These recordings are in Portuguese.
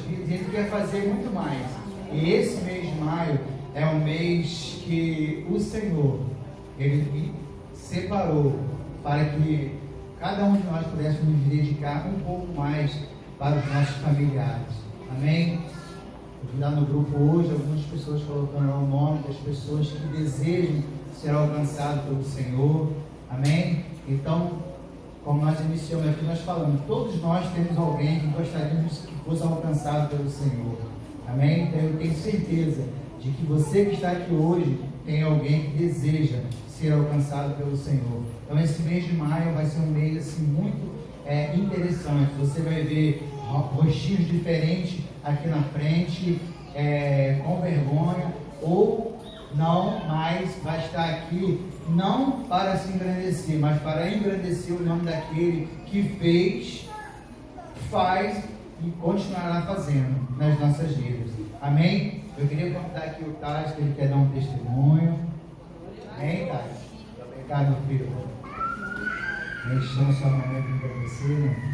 vidas e Ele quer fazer muito mais. E esse mês de maio é um mês que o Senhor, Ele separou para que cada um de nós pudéssemos nos dedicar um pouco mais para os nossos familiares. Amém? Eu vi lá no grupo hoje algumas pessoas colocando lá o nome das pessoas que desejam ser alcançadas pelo Senhor. Amém? Então, como nós iniciamos aqui, nós falamos, todos nós temos alguém que gostaríamos que fosse alcançado pelo Senhor. Amém? Então eu tenho certeza de que você que está aqui hoje tem alguém que deseja ser alcançado pelo Senhor. Então esse mês de maio vai ser um mês assim, muito interessante. Você vai ver rostinhos diferentes aqui na frente, com vergonha, ou não, mas vai estar aqui não para se engrandecer, mas para engrandecer o nome daquele que fez, faz e continuará fazendo nas nossas vidas. Amém? Eu queria convidar aqui o Taz, que ele quer dar um testemunho. Amém, Taz? Obrigado, meu filho. A gente chama sua mamãe para você, né?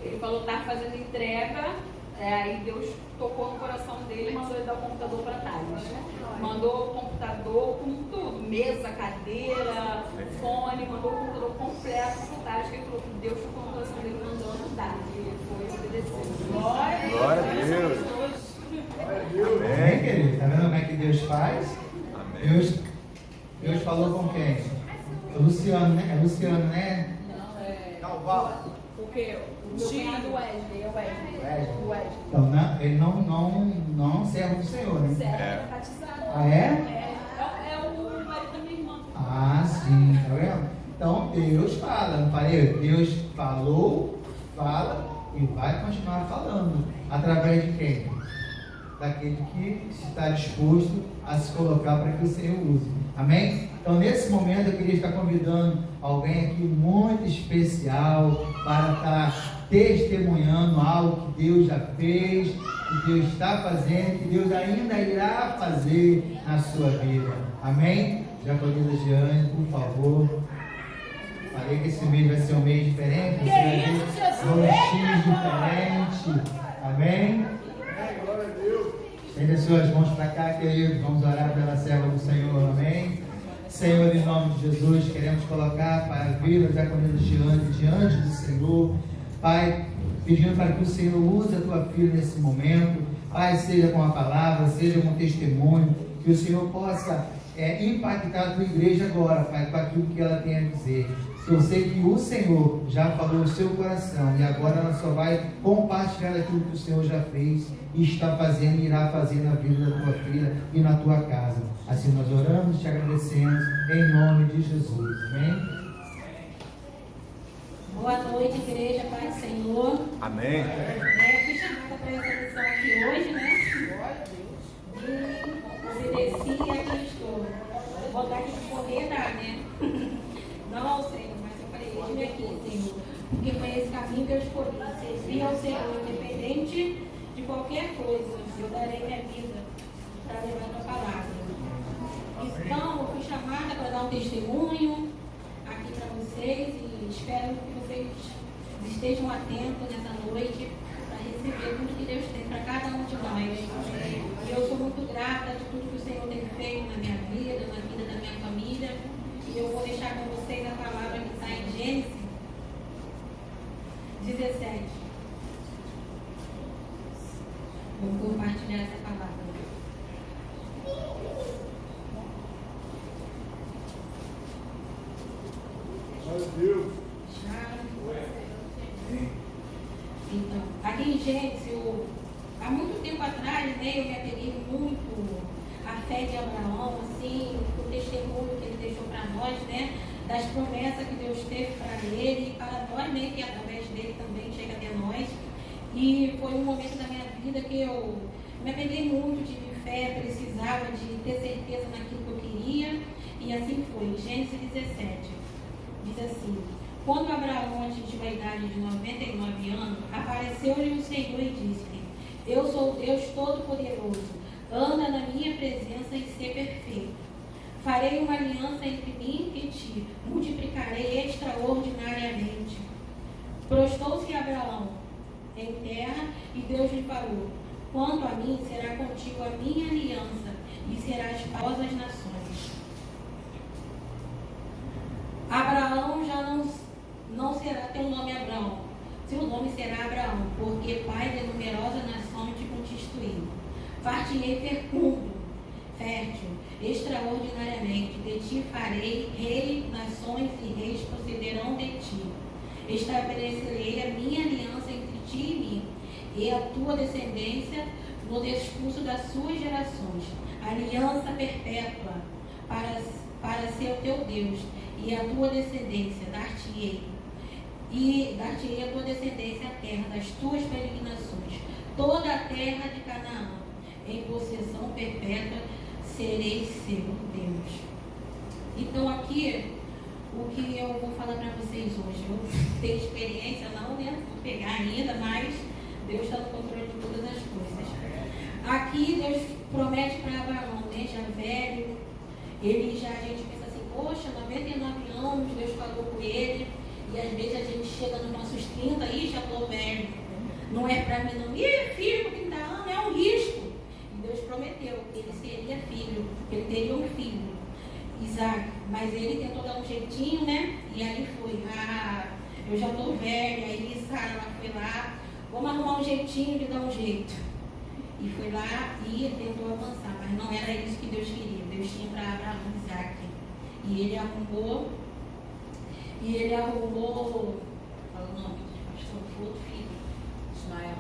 Ele falou que estava fazendo entrega, aí Deus tocou no coração dele e mandou ele dar o computador para Thales. Mandou o computador com tudo, mesa, cadeira, fone, mandou o computador completo para Thales, que ele falou que Deus tocou no coração dele e mandou ajudar. E ele foi obedecer. Glória a Deus! Amém, querido? Está vendo como é que Deus faz? Amém. Deus falou com quem? O Luciano, né? É Luciano, né? Não, porque o meu cunhado Wesley, o Wesley. Então, ele não serve do Senhor, né? Serve, batizado. Ah, é? É o marido da minha irmã. Ah, sim, tá vendo? Então, Deus fala, não falei? Deus falou, fala e vai continuar falando. Através de quem? Daquele que está disposto a se colocar para que o Senhor use. Amém? Então, nesse momento, eu queria estar convidando alguém aqui muito especial para estar testemunhando algo que Deus já fez, que Deus está fazendo, que Deus ainda irá fazer na sua vida. Amém? Já convido a Giane, por favor. Falei que esse mês vai ser um mês diferente, você vai ver rostinhos diferentes. Amém? Glória a Deus. Estende as suas mãos para cá, querido. Vamos orar pela serva do Senhor. Amém? Senhor, em nome de Jesus, queremos colocar, Pai, a vida da Camila diante do Senhor. Pai, pedindo para que o Senhor use a tua filha nesse momento. Pai, seja com a palavra, seja com o testemunho, que o Senhor possa impactar a tua igreja agora, Pai, com aquilo que ela tem a dizer. Eu sei que o Senhor já falou no seu coração e agora ela só vai compartilhar aquilo que o Senhor já fez e está fazendo e irá fazer na vida da tua filha e na tua casa. Assim nós oramos e te agradecemos em nome de Jesus. Amém? Boa noite, igreja, Pai do Senhor. Amém. Eu fui chamada para essa lição aqui hoje, né? E obedeci e aqui estou. Vou botar aqui para correr, né? Não ao Senhor, mas eu falei, eis-me aqui, Senhor. Porque foi esse caminho que eu escolhi. Servir ao Senhor, independente de qualquer coisa. Eu darei minha vida para levar a tua palavra. Então, eu fui chamada para dar um testemunho aqui para vocês e espero que vocês estejam atentos nessa noite para receber tudo que Deus tem para cada um de nós. Eu sou muito grata de tudo que o Senhor tem feito na minha vida, na vida da minha família. E eu vou deixar com vocês a palavra que está em Gênesis 17. Vou compartilhar essa palavra. Glória a Deus. Então, aqui em Gênesis, há muito tempo atrás, né, eu me apeguei muito à fé de Abraão, assim, o testemunho que ele deixou para nós, né, das promessas que Deus teve para ele e para nós, né, que através dele também chega até nós. E foi um momento da minha vida que eu me apeguei muito, tive fé, precisava de ter certeza naquilo que eu queria, e assim foi. Gênesis 17 diz assim: quando Abraão atingiu a idade de 99 anos, apareceu-lhe o Senhor e disse-lhe: eu sou Deus Todo-Poderoso, anda na minha presença e ser perfeito. Farei uma aliança entre mim e ti, multiplicarei extraordinariamente. Prostou-se Abraão em terra e Deus lhe falou: quanto a mim, será contigo a minha aliança e serás pai das nações. Abraão já não será teu nome Abraão, seu nome será Abraão, porque pai de numerosa nação te constituí. Far-te-ei fecundo, fértil, extraordinariamente, de ti farei rei, nações e reis procederão de ti. Estabelecerei a minha aliança entre ti e mim, e a tua descendência no discurso das suas gerações, aliança perpétua para ser o teu Deus, e a tua descendência dar-te-ei a tua descendência a terra das tuas peregrinações, toda a terra de Canaã, em possessão perpétua serei seu Deus. Então aqui, o que eu vou falar para vocês hoje, eu tenho experiência não, né? Vou pegar ainda, mas Deus está no controle de todas as coisas. Aqui Deus promete para Abraão, né? Já velho, a gente pensa assim, poxa, 99 anos, Deus falou com ele, e às vezes a gente chega nos nossos 30 e já estou velho. Não é para mim não. E filho com 30 anos é um risco. E Deus prometeu que ele seria filho, que ele teria um filho, Isaac. Mas ele tentou dar um jeitinho, né? E aí foi, eu já estou velha, aí Sara foi lá, vamos arrumar um jeitinho de dar um jeito. E foi lá e tentou avançar, mas não era isso que Deus queria. Deus tinha para Abraão Isaac. E ele arrumou, fala o nome, pastor, foi outro filho, Ismael.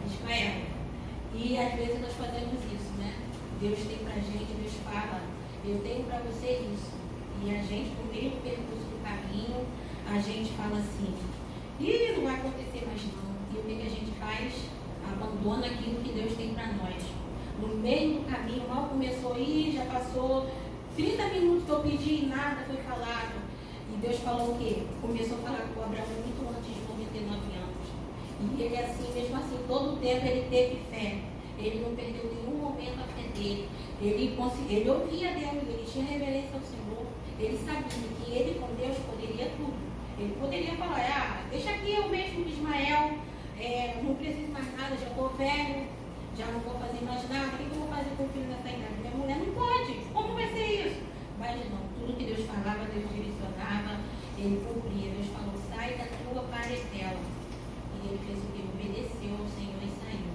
E às vezes nós fazemos isso, né? Deus tem pra gente, Deus fala, eu tenho para você isso. E a gente, no meio do percurso do caminho, a gente fala assim, não vai acontecer mais não. E o que a gente faz? Abandona aquilo que Deus tem para nós. No meio do caminho, mal começou, já passou 30 minutos que eu pedi e nada foi falado. E Deus falou o quê? Começou a falar com o Abraão muito antes de 99 anos. E ele assim, mesmo assim, todo o tempo ele teve fé. Ele não perdeu nenhum momento a fé dele. Ele ouvia Deus, ele tinha reverência ao Senhor. Ele sabia que ele com Deus poderia tudo. Ele poderia falar, deixa aqui eu mesmo de Ismael, não preciso mais nada, já estou velho, já não vou fazer mais nada, o que eu vou fazer com o filho nessa idade? Minha mulher não pode, como vai ser isso? Mas não, tudo que Deus falava, Deus direcionava, ele cumpria. Deus falou, sai da tua parentela. E ele fez o que? Obedeceu ao Senhor e saiu.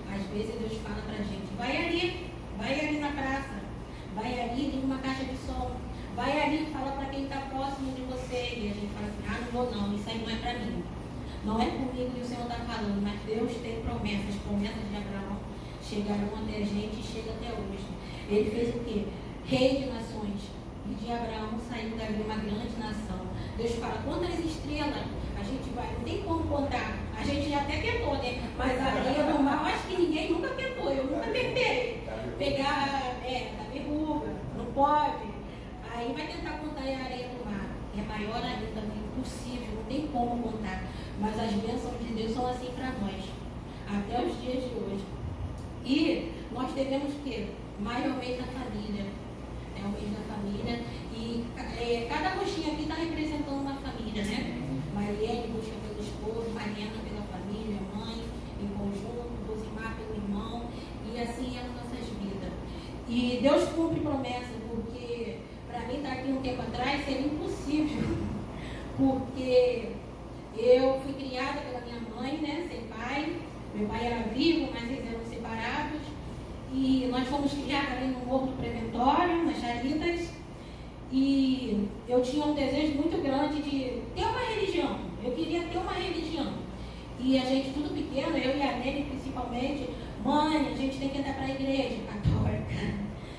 Às vezes Deus fala pra gente, vai ali na praça, vai ali, liga uma caixa de som, vai ali, fala para quem está próximo de você. E a gente fala assim, não vou não, isso aí não é para mim. Não é comigo que o Senhor está falando, mas Deus tem promessas. As promessas de Abraão chegaram até a gente e chegam até hoje. Ele fez o quê? Rei de nações. E de Abraão saiu dali uma grande nação. Deus fala, quantas estrelas a gente vai, não tem como contar. A gente já até tentou, né? Mas a areia do mar, acho que ninguém nunca tentou. Eu nunca tentei. Pegar, da verruga, não pode. Aí vai tentar contar a areia do mar. É maior ainda, é impossível, não tem como contar. Mas as bênçãos de Deus são assim para nós, até os dias de hoje. E nós devemos ter mais ao mês da família. É o mês da família. E cada roxinha aqui está representando uma família, né? Marielle busca pelo esposo, Mariana pela família, mãe, em conjunto, Rosimar pelo irmão, e assim é nas nossas vidas. E Deus cumpre promessas, porque para mim estar aqui um tempo atrás seria impossível, porque eu fui criada pela minha mãe, né, sem pai. Meu pai era vivo, mas eles eram separados. E nós fomos criados ali no Morro do Preventório, nas Charitas. E eu tinha um desejo muito grande de ter uma religião. Eu queria ter uma religião. E a gente, tudo pequeno, eu e a Nene principalmente, mãe, a gente tem que entrar para a igreja católica.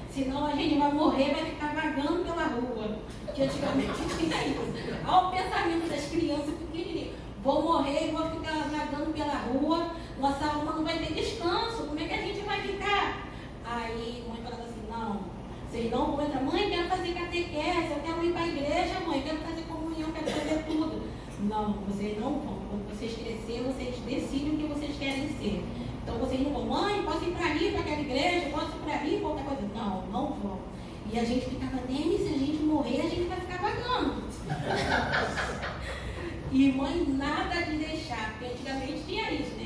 Senão a gente vai morrer, vai ficar vagando pela rua. Que antigamente tinha isso. Olha o pensamento das crianças pequenininhas. Vou morrer e vou ficar vagando pela rua. Nossa alma não vai ter descanso. Como é que a gente vai ficar? Aí a mãe falava assim, não, vocês não vão entrar. Mãe, quero fazer catequese, eu quero ir para a igreja, mãe, quero fazer comunhão, quero fazer tudo. Não, vocês não vão. Quando vocês crescerem, vocês decidem o que vocês querem ser. Então vocês não vão, mãe, posso ir para ali, para aquela igreja, posso ir para ali, para outra coisa. Não, não vão. E a gente ficava, nem se a gente morrer, a gente vai ficar vagando. E mãe, nada de deixar, porque antigamente tinha isso, né?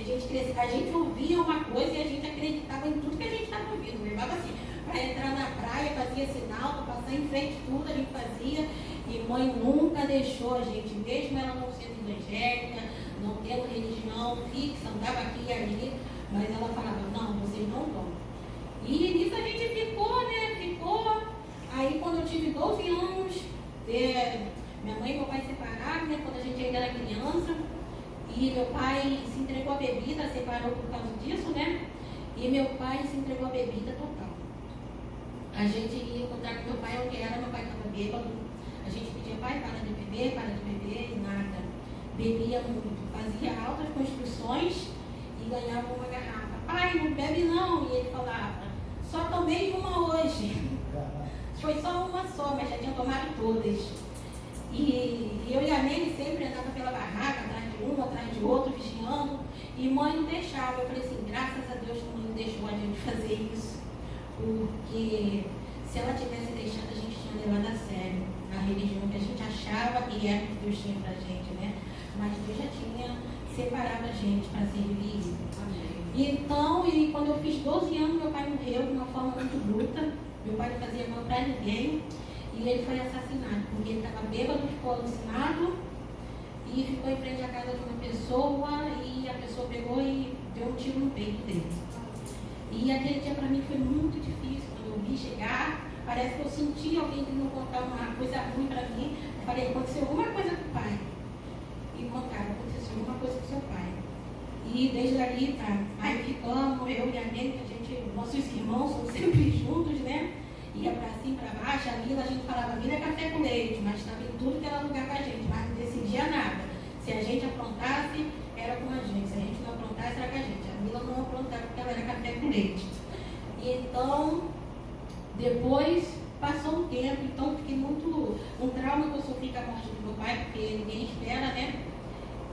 A gente ouvia uma coisa e a gente acreditava em tudo que a gente estava ouvindo. Levava assim, para entrar na praia, fazia sinal, para passar em frente, tudo a gente fazia. E mãe nunca deixou a gente, mesmo ela não sendo evangélica, não tendo religião fixa, andava aqui e ali, mas ela falava, não, vocês não vão. E nisso a gente ficou, né? Ficou. Aí quando eu tive 12 anos, minha mãe e meu pai separaram, né? Quando a gente ainda era criança. E meu pai se entregou à bebida, separou por causa disso, né? E meu pai se entregou à bebida total. A gente ia encontrar com meu pai onde era, meu pai estava bêbado. A gente pedia, pai, para de beber, e nada. Bebia muito, fazia altas construções e ganhava uma garrafa. Pai, não bebe não. E ele falava, só tomei uma hoje. Foi só uma só, mas já tinha tomado todas. E eu e a Nene sempre andava pela barraca, atrás de um, atrás de outro, vigiando. E mãe não deixava. Eu falei assim, graças a Deus que mãe não deixou a gente fazer isso. Porque se ela tivesse deixado, a gente tinha levado a sério a religião que a gente achava que era que Deus tinha pra gente, né? Mas Deus já tinha separado a gente para servir. Então, e quando eu fiz 12 anos, meu pai morreu de uma forma muito bruta. Meu pai não fazia mal para ninguém. E ele foi assassinado, porque ele estava bêbado, ficou alucinado e ficou em frente à casa de uma pessoa e a pessoa pegou e deu um tiro no peito dele. E aquele dia para mim foi muito difícil. Quando eu vi chegar, parece que eu senti alguém que não contar uma coisa ruim para mim. Eu falei, aconteceu alguma coisa com o pai. E contaram, aconteceu alguma coisa com seu pai. E desde ali, tá, aí ficamos, eu e a Nene, nossos irmãos são sempre juntos, né? Ia para cima, para baixo, a Mila, a gente falava, Mila é café com leite, mas estava em tudo que era lugar com a gente, mas não decidia nada. Se a gente aprontasse, era com a gente, se a gente não aprontasse, era com a gente. A Mila não aprontava porque ela era café com leite. E então, depois passou um tempo, então fiquei muito, um trauma que eu sofri com a morte do meu pai, porque ninguém espera, né?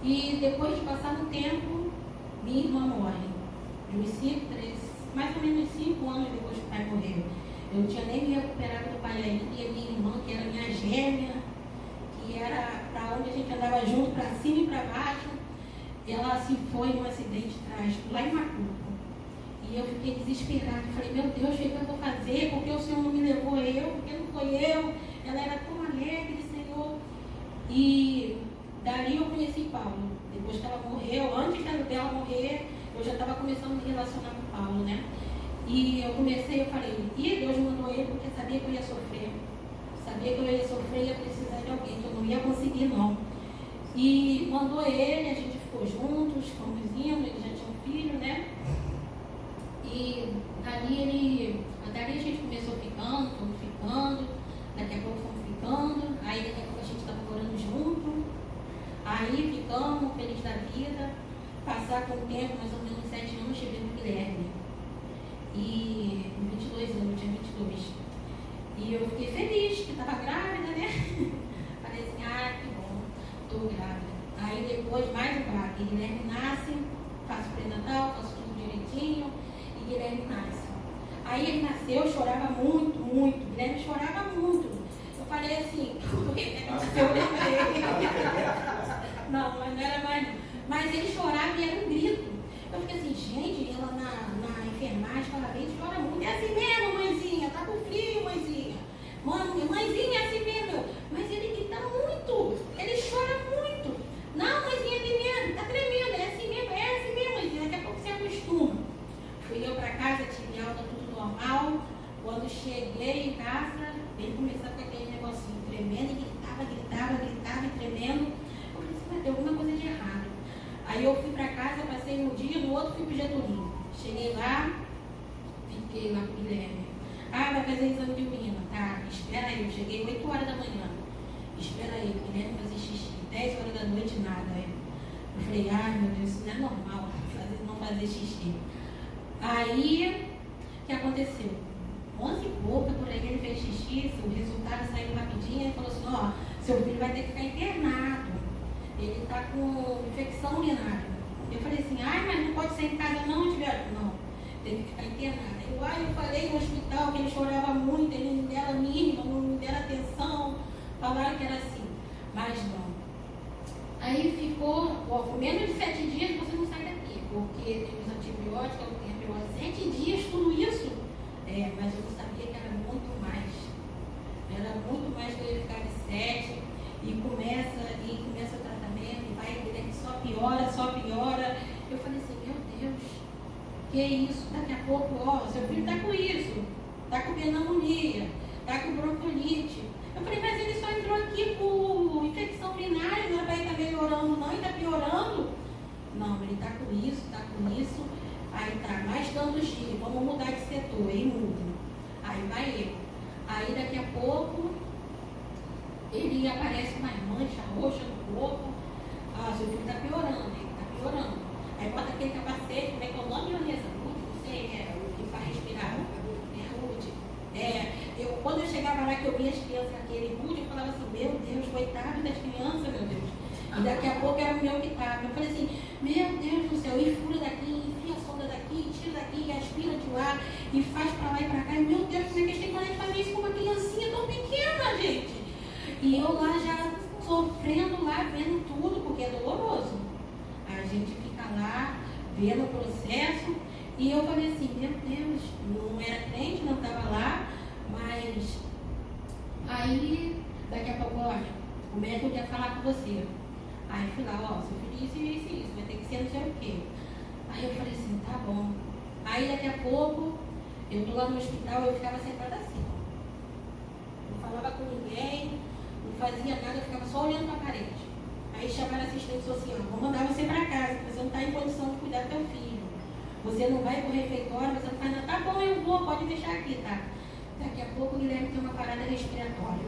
E depois de passar um tempo, minha irmã morre. Mais ou menos 5 anos depois que o pai morreu. Eu não tinha nem me recuperado do pai ainda, e a minha irmã, que era minha gêmea, que era para onde a gente andava junto, para cima e para baixo, ela se foi num acidente trágico, lá em Macuco. E eu fiquei desesperada, falei, meu Deus, o que eu vou fazer? Por que o Senhor não me levou eu? Por que não foi eu? Ela era tão alegre, Senhor. E dali eu conheci Paulo. Depois que ela morreu, antes dela morrer, eu já estava começando a me relacionar com Paulo, né? E eu falei, Deus mandou ele porque sabia que eu ia sofrer. Sabia que eu ia sofrer e ia precisar de alguém, que eu não ia conseguir não. E mandou ele, a gente ficou juntos, fomos indo, ele já tinha um filho, né? E dali a gente começou ficando, fomos ficando, daqui a pouco fomos ficando, aí daqui a pouco a gente estava morando junto, aí ficamos, feliz da vida, passar com o tempo, mais ou menos 7 anos, cheguei no Guilherme. E 22 anos, eu tinha 22. E eu fiquei feliz, que estava grávida, né? Falei assim, que bom, estou grávida. Aí depois, mais um baque, Guilherme nasce, faço pré-natal, faço tudo direitinho, e Guilherme nasce. Aí ele nasceu, eu chorava muito, muito. Guilherme chorava muito. Eu falei Não, mas não era mais. Mas ele chorava e era um grito. Eu fiquei assim, gente, ela na enfermagem fala bem, chora muito. É assim mesmo, mãezinha, tá com frio, mãezinha. Mãezinha, é assim mesmo. Mas ele grita muito, ele chora muito. Não, mãezinha, tá tremendo, é assim mesmo, mãezinha. Daqui a pouco você acostuma. Fui eu pra casa, tive alta, tudo normal. Quando cheguei em casa, ele começou com aquele negocinho tremendo e gritava e tremendo. Eu falei assim, vai ter alguma coisa de errado. Aí eu fui pra casa, passei um dia, no outro fui pro Getúlio. Cheguei lá, fiquei lá com o Guilherme. Vai fazer exame de urina, tá? Espera aí, eu cheguei 8 horas da manhã. Espera aí, o Guilherme fazer xixi. 10 horas da noite, nada. Eu falei, meu Deus, isso não é normal, não fazer xixi. Aí, o que aconteceu? 11 e pouca, por aí ele fez xixi, o resultado saiu rapidinho, ele falou assim, seu filho vai ter que ficar internado. Ele está com infecção urinária. Eu falei assim, mas não pode sair de casa não, antibiótico? Não, tem que ficar internado. Eu falei no hospital que ele chorava muito, ele não me deram mínima, não me deram atenção, falaram que era assim, mas não. Aí ficou, com menos de 7 dias você não sai daqui, porque tem os antibióticos, tem a pior 7 dias, tudo isso. Mas eu não sabia que era muito mais. Era muito mais que eu ia ficar de 7 e começa o tratamento, e vai que só piora. Eu falei assim, meu Deus, que isso? Daqui a pouco, seu filho está com isso, está com pneumonia, está com bronquiolite. Eu falei, mas ele só entrou aqui por infecção urinária, não era para ele estar melhorando não, e está piorando. Não, ele está com isso. Aí tá, mais tantos dias, vamos mudar de setor, aí muda. Aí vai eu. Aí daqui a pouco, ele aparece mais mancha roxa no corpo. Seu filho está piorando, ele está piorando. Aí bota aquele capacete, como é que é o nome, Vanessa? Não sei, o que faz respirar. Quando eu chegava lá que eu via as crianças naquele rude, eu falava assim, meu Deus, coitado das crianças, meu Deus. E daqui a pouco era o meu que estava. Eu falei assim, meu Deus do céu, e fura daqui, enfia a sonda daqui, tira daqui, aspira de lá, e faz pra lá e pra cá. E, meu Deus, como é que eles têm coragem de fazer isso com uma criancinha tão pequena, gente? E eu lá já sofrendo lá, vendo tudo, porque é doloroso. A gente fica lá, vendo o processo, e eu falei assim, meu Deus, não era crente, não estava lá, mas aí, daqui a pouco, olha, o médico quer falar com você. Aí fui lá, seu filho isso, vai ter que ser não sei o quê. Aí eu falei assim, tá bom. Aí daqui a pouco, eu tô lá no hospital, eu ficava sentada assim. Não falava com ninguém, não fazia nada, eu ficava só olhando para a parede. Aí chamaram assistente social, vou mandar você para casa, porque você não está em condição de cuidar do teu filho. Você não vai para o refeitório, você não faz nada. Tá bom, eu vou, pode deixar aqui, tá? Daqui a pouco o Guilherme tem uma parada respiratória.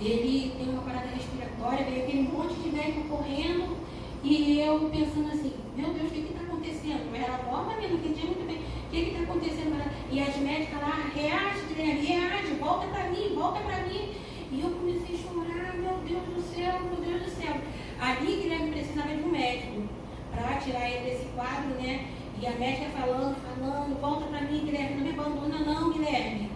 Ele tem uma parada respiratória, veio aquele monte de médico correndo e eu pensando assim, meu Deus, o que está acontecendo? Eu era nova, não entendia muito bem o que está acontecendo. E as médicas lá, reage, Guilherme, reage, volta para mim. E eu comecei a chorar, meu Deus do céu. Ali Guilherme precisava de um médico para tirar ele desse quadro, né? E a médica falando, volta para mim, Guilherme, não me abandona não, Guilherme.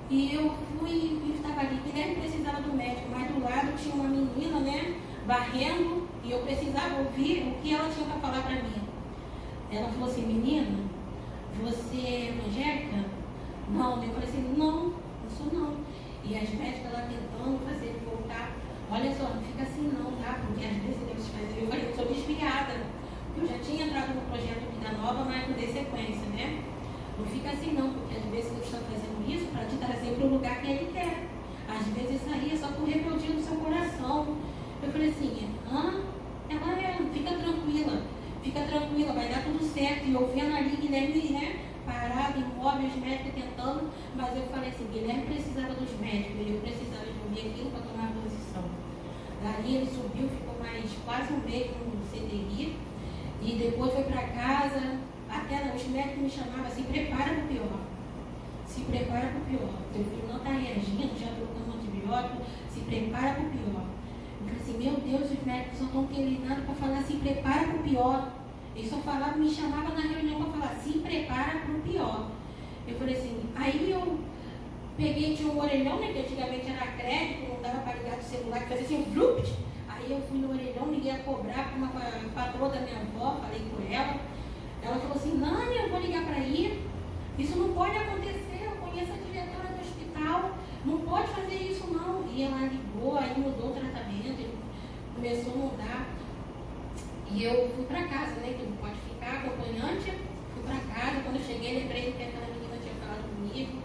E eu fui e estava ali, Guilherme precisava do médico, mas do lado tinha uma menina, né, varrendo, e eu precisava ouvir o que ela tinha para falar para mim. Ela falou assim, menina, você é evangélica? Não, eu falei assim, não sou não. E as médicas lá tentando fazer ele voltar, olha só, não fica assim não, tá? Porque às vezes Deus faz, eu falei, eu sou desviada. Eu já tinha entrado no projeto Vida Nova, mas não dei sequência, né? Não fica assim não, porque às vezes Deus está fazendo isso para te trazer para o lugar que Ele quer. Às vezes isso aí é só por rebeldia do seu coração. Eu falei assim, ela fica tranquila, vai dar tudo certo. E eu vendo ali Guilherme, né, parado, imóvel, os médicos tentando, mas eu falei assim, Guilherme precisava dos médicos, eu precisava de ouvir aquilo para tomar posição. Daí ele subiu, ficou mais quase um mês no CTI, e depois foi para casa. Até os médicos me chamavam, se prepara para o pior. Teu filho não está reagindo, já trocou um antibiótico, se prepara para o pior. Eu falei assim, meu Deus, os médicos só estão treinando para falar, se prepara para o pior. Eles só falavam, me chamavam na reunião para falar, se prepara para o pior. Eu falei assim, aí eu peguei, tinha um orelhão, né, que antigamente era crédito, não dava para ligar do celular, que fazia assim, Aí eu fui no orelhão, liguei a cobrar para uma patroa da minha avó, falei com ela. Ela falou assim, Nani, eu vou ligar para ir. Isso não pode acontecer, eu conheço a diretora do hospital, não pode fazer isso não. E ela ligou, aí mudou o tratamento, começou a mudar. E eu fui para casa, né, que não pode ficar acompanhante. Fui para casa, quando eu cheguei, lembrei que aquela menina tinha falado comigo.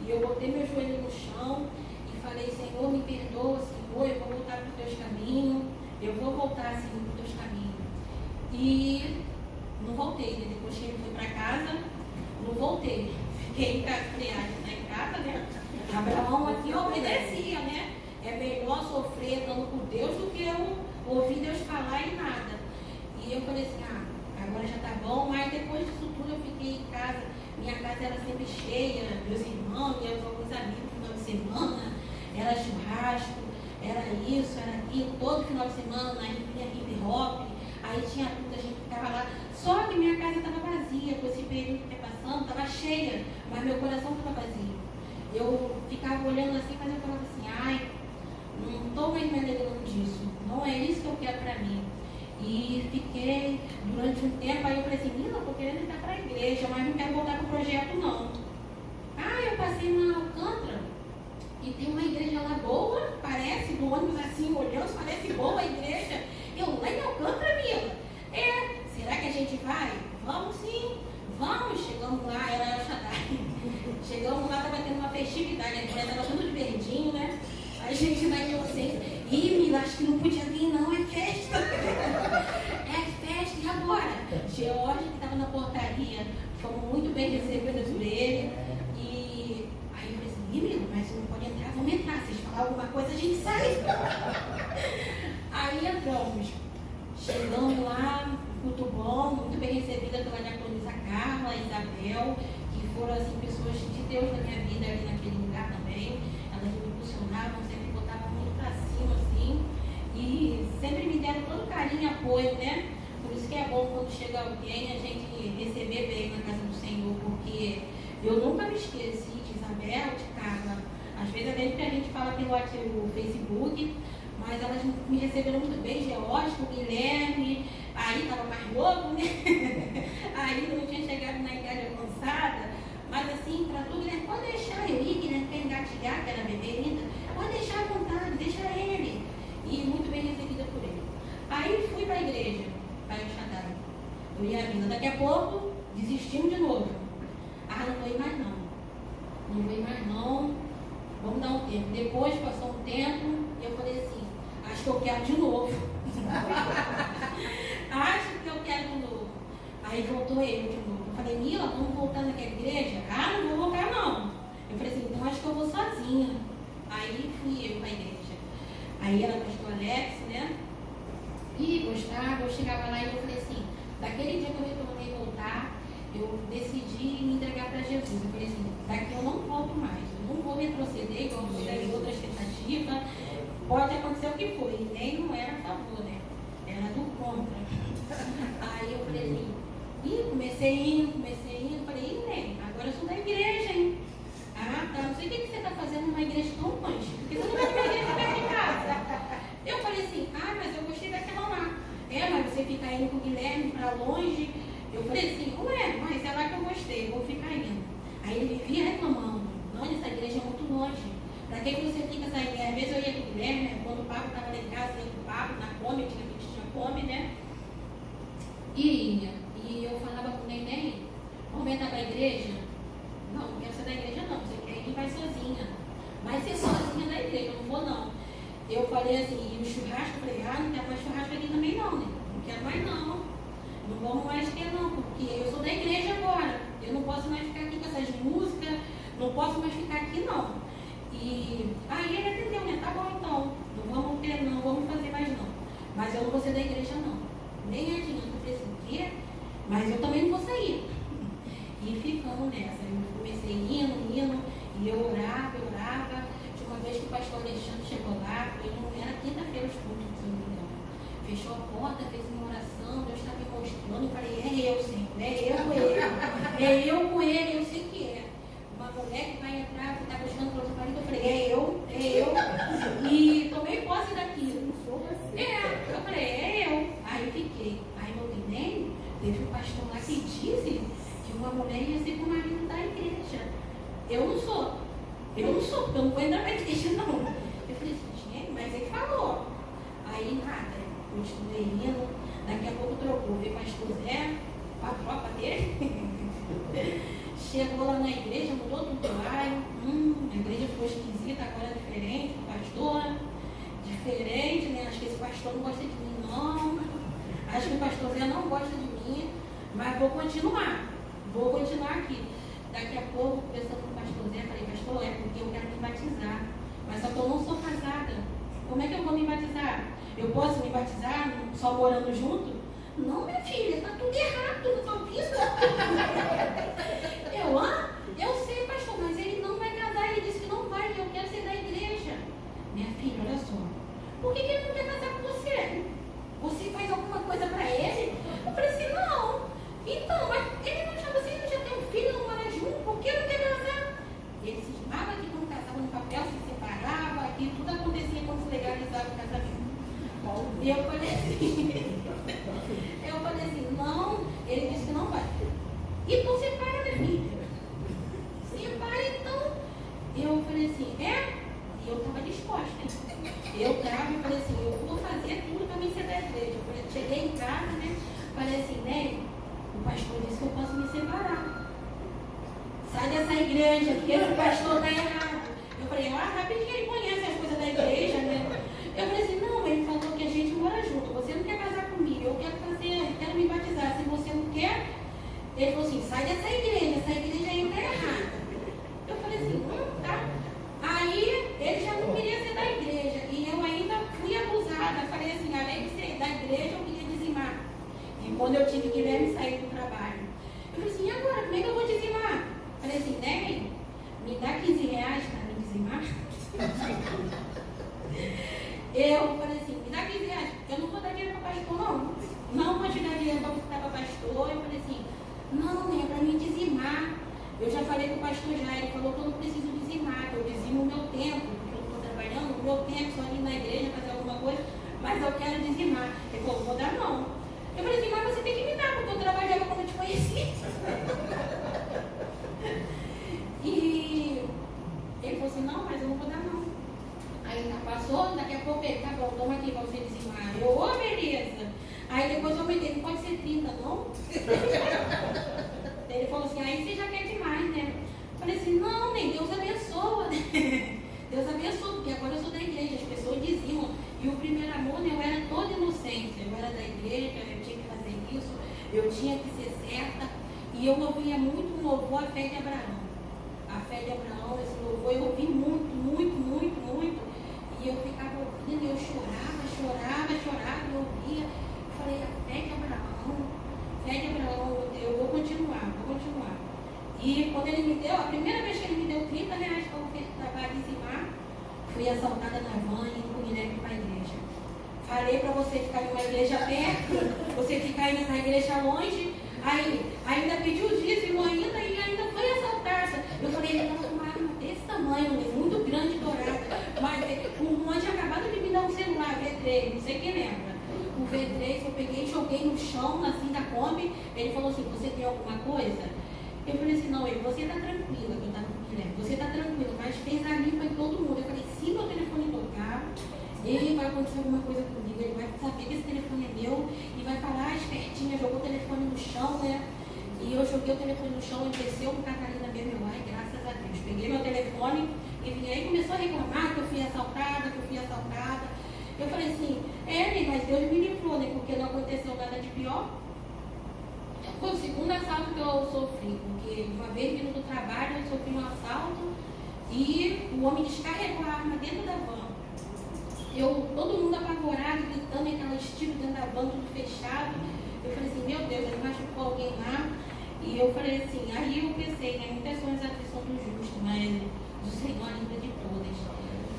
E eu botei meu joelho no chão e falei, Senhor, me perdoa, Senhor, eu vou voltar para os teus caminhos. Eu vou voltar, Senhor, para os teus caminhos. E não voltei, né? Depois que ele foi para casa, não voltei. Fiquei em casa, falei, está em casa, né? Abraão aqui obedecia, né? É melhor sofrer estando com Deus do que eu ouvir Deus falar e nada. E eu falei assim, agora já tá bom, mas depois disso tudo eu fiquei em casa. Minha casa era sempre cheia, meus irmãos, meus alguns amigos no final de semana, era churrasco, era isso, era aquilo, todo final de semana, aí vinha hip hop, aí tinha tudo, a gente ficava lá. Só que minha casa estava vazia, com esse período que está passando, estava cheia, mas meu coração estava vazio. Eu ficava olhando assim, mas eu falava assim, não estou mais me alegrando disso, não é isso que eu quero para mim. E fiquei durante um tempo, aí eu falei assim, eu estou querendo entrar para a igreja, mas não quero voltar para o projeto não. Eu passei na Alcântara e tem uma igreja lá boa, parece, no ônibus assim, olhando, parece boa a igreja. Eu lá em Alcântara, Mila. Será que a gente vai? Vamos sim, vamos. Chegamos lá, era El Shaddai. Chegamos lá, estava tendo uma festividade, a igreja estava tudo de verdinho, né? A gente na inocência. Mila, acho que não podia vir não, é festa. É festa, e agora? George, que estava na portaria, fomos muito bem recebidos por ele. E aí eu falei assim, Mila, mas você não pode entrar, vamos entrar. Se eles falar alguma coisa, a gente sai. Aí entramos. Chegamos lá, muito bom, muito bem recebida pela diaconisa Carla, Isabel, que foram assim, pessoas de Deus na minha vida ali naquele lugar também. Elas me impulsionavam, sempre botavam muito pra cima, assim, e sempre me deram todo carinho e apoio, né? Por isso que é bom quando chega alguém a gente receber bem na casa do Senhor, porque eu nunca me esqueci de Isabel, de Carla. Às vezes até que a gente fala pelo Facebook, mas elas me receberam muito bem, George, o Guilherme, aí estava mais novo, né? Aí não tinha chegado na idade avançada, mas assim, para tudo, Guilherme, pode deixar eu ir, Guilherme, quer engatilhar, que era bebê ainda, pode deixar à vontade, deixa ele. E muito bem recebida por ele. Aí fui para a igreja, para El Shaddai. Eu ia vindo, daqui a pouco desistimos de novo. Não vou ir mais não. Não vou ir mais não. Vamos dar um tempo. Depois passou um tempo, eu falei assim, acho que eu quero de novo. Acho que eu quero de novo. Aí voltou ele de novo. Eu falei, Mila, vamos voltar naquela igreja? Não vou voltar não. Eu falei assim, então acho que eu vou sozinha. Aí fui eu para a igreja. Aí era o pastor Alex, né? E gostava, eu chegava lá e eu falei assim, daquele dia que eu retornei voltar, eu decidi me entregar para Jesus. Eu falei assim, daqui eu não volto mais, eu não vou retroceder igual em outras tentativas. Pode acontecer o que for, e nem não era a favor, né? Era do contra. Aí eu falei assim, comecei indo, falei, nem, agora eu sou da igreja, hein? Não sei o que você está fazendo numa igreja tão longe, porque você não vai numa igreja perto de casa. Eu falei assim, mas eu gostei daquela lá. Mas você fica indo com o Guilherme para longe. Eu falei assim, mas é lá que eu gostei, vou ficar indo. Aí ele vivia reclamando, não, essa igreja é muito longe. Pra que você fica saindo? Às vezes eu ia com o Guilherme, né? Quando o Pablo estava lá em casa, eu ia com o Pablo, na Come, que a gente tinha Come, né? E eu falava com o Neném, vamos entrar para a igreja? Não quero ser da igreja não, você quer ir, vai sozinha. Vai ser sozinha da igreja, eu não vou não. Eu falei assim, e o churrasco, eu falei, não quero mais churrasco aqui também não, né? Não quero mais não. Não vamos mais ter não, porque eu sou da igreja agora. Eu não posso mais ficar aqui com essas músicas, não posso mais ficar aqui não. E aí ele atendeu, né? Tá bom então, não vamos ter não, vamos fazer mais não. Mas eu não vou ser da igreja não. Nem adianta, eu falei assim, o quê? Mas eu também não vou sair. E ficamos nessa. Eu comecei indo, e eu orava. De uma vez que o pastor Alexandre chegou lá, era quinta-feira os cultos, se não me engano. Fechou a porta, fez uma oração, Deus estava me mostrando, eu falei, é eu, Senhor, é eu com ele. É eu com ele, eu sei que é. Uma mulher que vai entrar, que está buscando para o marido, eu falei, é eu. E tomei posse daquilo. mulher ia ser com o marido da igreja. Eu não sou, porque eu não vou entrar na igreja, não. Eu falei assim, gente, mas ele falou. Aí nada, continuei indo, daqui a pouco trocou, veio o pastor Zé, com a tropa dele. Chegou lá na igreja, mudou tudo horário. A igreja ficou esquisita, agora é diferente, o pastor diferente, né? Acho que esse pastor não gosta de mim, não. Acho que o pastor Zé não gosta de mim, mas vou continuar aqui. Daqui a pouco, conversando com o pastor Zé, falei, pastor, é porque eu quero me batizar, mas só que eu não sou casada. Como é que eu vou me batizar? Eu posso me batizar só morando junto? Não, minha filha, está tudo errado na tua vida. Eu sei, pastor, mas ele não vai casar. Ele disse que não vai, que eu quero ser da igreja. Minha filha, olha só. Por que ele não quer casar com você? Você faz alguma coisa para ele? Eu falei assim, não. Então, mas você não já tem um filho, não mora junto, por que não quer casar? Ele cismava que quando casava no papel, se separava, que tudo acontecia quando se legalizava o casamento. E eu falei assim, não, ele disse que não vai. Então separa, minha filha. Separa, então. Eu falei assim, E eu estava disposta. Eu falei assim, eu vou fazer tudo para mim ser da igreja. Eu falei, cheguei em casa, né? Falei assim, né? O pastor disse que eu posso me separar. Sai dessa igreja, porque esse pastor está errado. Eu falei, rapidinho, ele conhece as coisas da igreja, né? Eu falei assim, não, ele falou que a gente mora junto, você não quer casar comigo, eu quero me batizar, se você não quer, ele falou assim, sai dessa igreja, essa igreja aí está errada. Eu falei assim, tá. Aí ele já não queria ser da igreja, e eu ainda fui abusada, falei assim, além de ser da igreja, eu queria dizimar. E quando eu tive que me sair do trabalho, eu falei assim, e agora, como é que eu vou dizimar? Falei assim, Ney, me dá 15 reais para me dizimar? Eu falei assim, me dá 15 reais. Eu não vou dar dinheiro para pastor, não. Não vou te dar dinheiro para pastor. Eu falei assim, não, é para mim dizimar. Eu já falei com o pastor já, ele falou que eu não preciso dizimar, eu dizimo o meu tempo, porque eu estou trabalhando, o meu tempo, só ir na igreja, fazer alguma coisa, mas eu quero dizimar. Ele falou, não vou dar não. Eu falei assim, mas você tem que me dar, porque eu trabalhava quando eu te conheci. E ele falou assim, não, mas eu não vou dar não. Aí passou, daqui a pouco ele, tá bom, toma aqui pra você dizimar. Eu, beleza. Aí depois eu aumentei, não pode ser 30, não? Ele falou assim, aí você já quer demais, né? Eu falei assim, não, nem Deus abençoa, né? Deus abençoa, porque agora eu sou da igreja, as pessoas dizimam. E o primeiro amor, né, eu era toda inocência. Eu era da igreja, eu tinha que fazer isso, eu tinha que ser certa. E eu ouvia muito um louvor, a fé de Abraão. A fé de Abraão, esse louvor, eu ouvi muito, muito, muito, muito. E eu ficava ouvindo, eu chorava, eu ouvia. Eu falei, a fé de Abraão, eu vou continuar. E quando ele me deu, a primeira vez que ele me deu 30 reais para dizimar, fui assaltada na van e não me lembro para a igreja. Falei para você ficar em uma igreja perto, você ficar aí nessa igreja longe, aí ainda pediu o dízimo ainda e ainda foi assaltada. Eu falei, ele estava com uma arma desse tamanho, muito grande, dourada. Mas o monge acabado de me dar um celular, V3, não sei quem lembra. O V3 eu peguei e joguei no chão, assim, da Kombi. Ele falou assim, você tem alguma coisa? Eu falei assim, não, você está tranquila, que eu estava com mulher, você está tranquila, mas fez a limpa em todo mundo. Eu falei, se meu telefone tocar, ele vai acontecer alguma coisa comigo, ele vai saber que esse telefone é meu e vai falar, espertinha, jogou o telefone no chão, né? E eu joguei o telefone no chão, ele desceu com Catarina BMY, graças a Deus. Peguei meu telefone e vim aí, começou a reclamar que eu fui assaltada. Eu falei assim, mas Deus me livrou, né? Porque não aconteceu nada de pior. Foi o segundo assalto que eu sofri, porque uma vez vindo do trabalho, eu sofri um assalto e o homem descarregou a arma dentro da van. Todo mundo apavorado, gritando, aquelas tiros dentro da van, tudo fechado. Eu falei assim, meu Deus, ele machucou alguém lá. E eu falei assim, aí eu pensei, né, muitas são as aflições do justo, mas do Senhor livra de todas.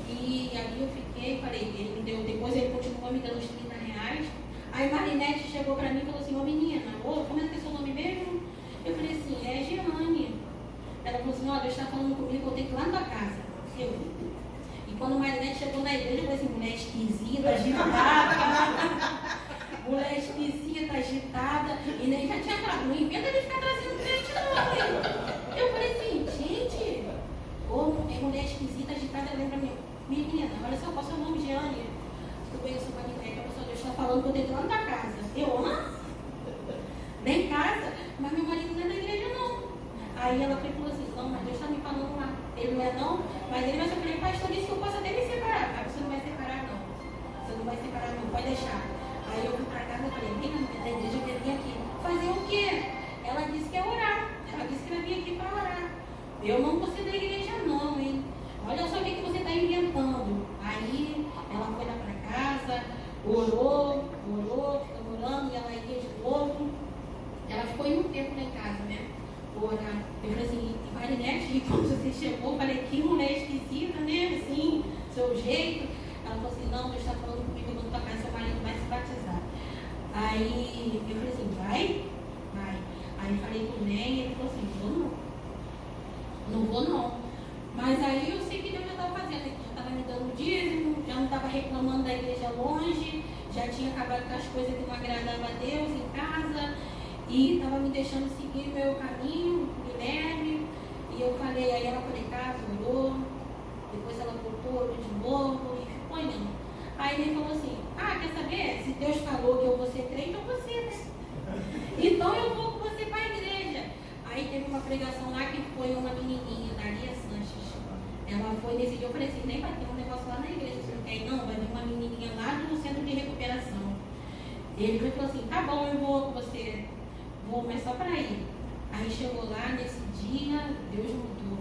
E aí eu fiquei, falei, ele me deu, depois ele continuou me dando os 30 reais. Aí Marinete chegou pra mim e falou assim, ô menina, como é que é seu nome mesmo? Eu falei assim, é Giane. Ela falou assim, ó, Deus está falando comigo, eu tenho que ir lá na tua casa. E quando o Marinete chegou na igreja, eu falei assim, mulher esquisita, agitada. E nem já tinha falado, não inventa de ficar trazendo crente não. falando pra mim, menina, olha só, qual é o seu nome, Giane? Eu conheço uma menina, a pessoa Deus está falando que eu tenho que ir lá na tua casa. Eu, nem em casa? Mas meu marido não é da igreja, não. Aí ela falou assim, não, mas Deus está me falando lá. Ele não é não, mas ele vai ser, eu falei, pastor, disse que eu posso até me separar. Aí você não vai separar, não. Você não vai separar, não, pode deixar. Aí eu fui pra casa e falei, vem na igreja, eu vim aqui. Fazer o quê? Ela disse que é orar. Ela disse que vai vir aqui para orar. Eu não vou ser da igreja, não, hein? Olha só o que você está inventando. Aí ela foi lá para casa, orou, ficou orando, e ela ia de novo. Ela ficou em um tempo lá em casa, né? Orar. Eu falei assim, Marinete, quando você chegou, eu falei, que mulher esquisita, né? Assim, seu jeito. Ela falou assim, não, Deus está falando comigo, eu vou tocar, seu marido vai se batizar. Aí eu falei assim, vai? Vai. Aí falei com o Ney, ele falou assim, vou não. Não vou não. Mas aí eu sei que Deus já estava fazendo, já estava me dando dízimo, já não estava reclamando da igreja longe, já tinha acabado com as coisas que não agradavam a Deus em casa, e estava me deixando seguir meu caminho, Guilherme. E eu falei, aí ela foi em casa, orou, depois ela voltou, orou de novo, e ficou olhando. Aí ele falou assim, quer saber? Se Deus falou que eu vou ser crente, eu vou ser, né? Então eu vou com você para a igreja. Aí teve uma pregação lá que foi uma menininha, Daria Sanches. Ela foi nesse dia, eu falei assim, nem vai ter um negócio lá na igreja, você não quer ir? Não, vai vir uma menininha lá do centro de recuperação. Ele falou assim, tá bom, eu vou com você. Vou, mas só para ir. Aí chegou lá, nesse dia, Deus mudou.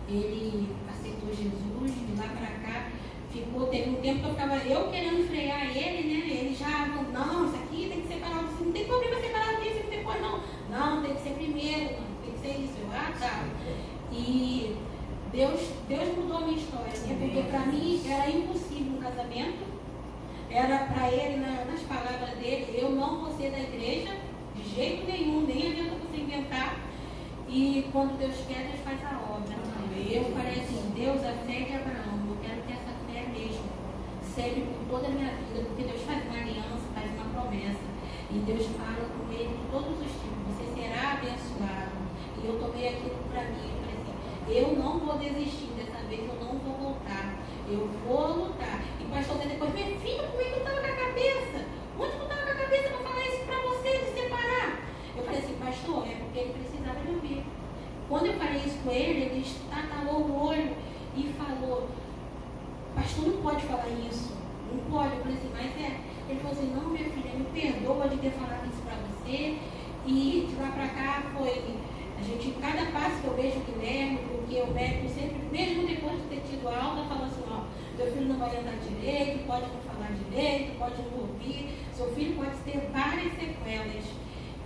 Ele aceitou Jesus, de lá para cá. Teve um tempo que eu ficava, querendo frear ele, né? Ele já, não, isso aqui tem que separar, não tem problema separar disso, depois não. Não, tem que ser primeiro, não, tem que ser isso. Tá. E Deus mudou a minha história, né? Porque para mim era impossível um casamento. Era para ele, nas palavras dele, eu não vou ser da igreja, de jeito nenhum, nem adianta você inventar. E quando Deus quer, Deus faz a obra. Eu falei assim, Deus, a fé de Abraão, eu quero ter essa fé mesmo, sempre por toda a minha vida, porque Deus faz uma aliança, faz uma promessa, e Deus fala com ele de todos os tipos, você será abençoado. E eu tomei aquilo para mim, eu falei assim, eu não vou desistir, dessa vez eu não vou voltar, eu vou lutar. E o pastor depois, minha filha, como é que eu estava com a cabeça? Onde eu estava com a cabeça para falar isso para você, de separar? Eu falei assim, pastor, é porque ele precisava de ouvir. Quando eu falei isso com ele, ele estatalou o olho e falou, pastor, não pode falar isso, não pode. Eu falei assim, mas é. Ele falou assim, não, minha filha, me perdoa de ter falado isso para você. E de lá para cá foi, cada passo que eu vejo o Guilherme, porque o médico sempre, mesmo depois de ter tido alta, falou assim, teu filho não vai andar direito, pode não falar direito, pode não ouvir, seu filho pode ter várias sequelas.